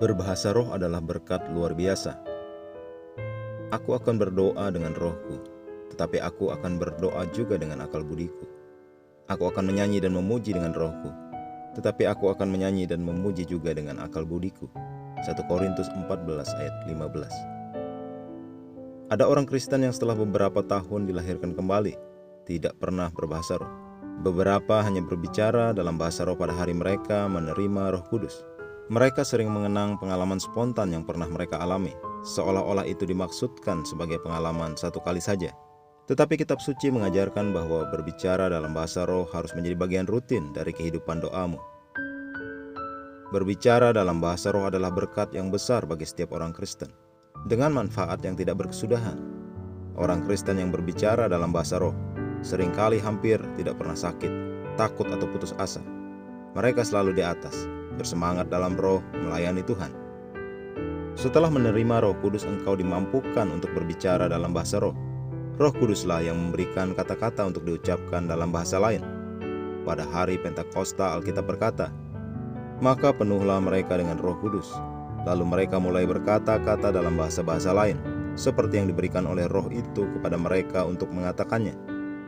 Berbahasa roh adalah berkat luar biasa. Aku akan berdoa dengan rohku, tetapi aku akan berdoa juga dengan akal budiku. Aku akan menyanyi dan memuji dengan rohku, tetapi aku akan menyanyi dan memuji juga dengan akal budiku. 1 Korintus 14 ayat 15. Ada orang Kristen yang setelah beberapa tahun dilahirkan kembali, tidak pernah berbahasa roh. Beberapa hanya berbicara dalam bahasa roh pada hari mereka menerima Roh Kudus. Mereka sering mengenang pengalaman spontan yang pernah mereka alami, seolah-olah itu dimaksudkan sebagai pengalaman satu kali saja. Tetapi kitab suci mengajarkan bahwa berbicara dalam bahasa roh harus menjadi bagian rutin dari kehidupan doamu. Berbicara dalam bahasa roh adalah berkat yang besar bagi setiap orang Kristen, dengan manfaat yang tidak berkesudahan. Orang Kristen yang berbicara dalam bahasa roh seringkali hampir tidak pernah sakit, takut atau putus asa. Mereka selalu di atas, bersemangat dalam roh melayani Tuhan. Setelah menerima Roh Kudus, engkau dimampukan untuk berbicara dalam bahasa roh. Roh Kuduslah yang memberikan kata-kata untuk diucapkan dalam bahasa lain. Pada hari Pentakosta, Alkitab berkata, "Maka penuhlah mereka dengan Roh Kudus. Lalu mereka mulai berkata-kata dalam bahasa-bahasa lain, seperti yang diberikan oleh Roh itu kepada mereka untuk mengatakannya."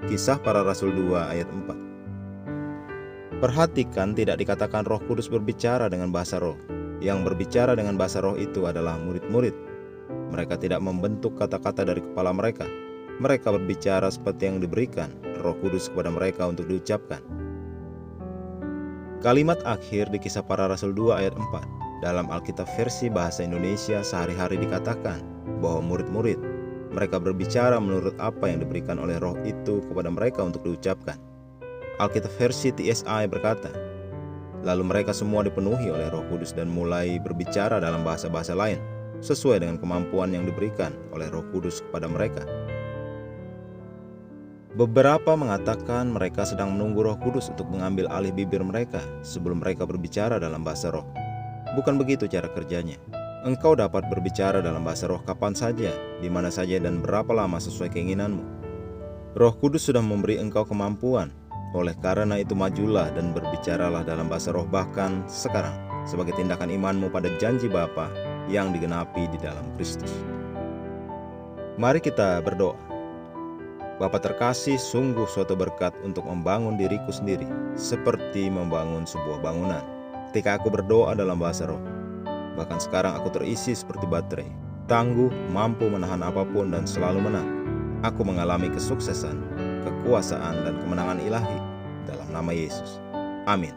Kisah Para Rasul 2 ayat 4. Perhatikan, tidak dikatakan Roh Kudus berbicara dengan bahasa roh. Yang berbicara dengan bahasa roh itu adalah murid-murid. Mereka tidak membentuk kata-kata dari kepala mereka. Mereka berbicara seperti yang diberikan Roh Kudus kepada mereka untuk diucapkan. Kalimat akhir di Kisah Para Rasul 2 ayat 4 dalam Alkitab versi bahasa Indonesia sehari-hari dikatakan bahwa murid-murid mereka berbicara menurut apa yang diberikan oleh roh itu kepada mereka untuk diucapkan. Alkitab versi TSI berkata, "Lalu mereka semua dipenuhi oleh Roh Kudus dan mulai berbicara dalam bahasa-bahasa lain, sesuai dengan kemampuan yang diberikan oleh Roh Kudus kepada mereka." Beberapa mengatakan mereka sedang menunggu Roh Kudus untuk mengambil alih bibir mereka sebelum mereka berbicara dalam bahasa roh. Bukan begitu cara kerjanya. Engkau dapat berbicara dalam bahasa roh kapan saja, di mana saja, dan berapa lama sesuai keinginanmu. Roh Kudus sudah memberi engkau kemampuan. Oleh karena itu majulah dan berbicaralah dalam bahasa roh bahkan sekarang, sebagai tindakan imanmu pada janji Bapa yang digenapi di dalam Kristus. Mari kita berdoa. Bapa terkasih, sungguh suatu berkat untuk membangun diriku sendiri, seperti membangun sebuah bangunan. Ketika aku berdoa dalam bahasa roh, bahkan sekarang aku terisi seperti baterai, tangguh, mampu menahan apapun dan selalu menang. Aku mengalami kesuksesan, kekuasaan, dan kemenangan ilahi dalam nama Yesus. Amin.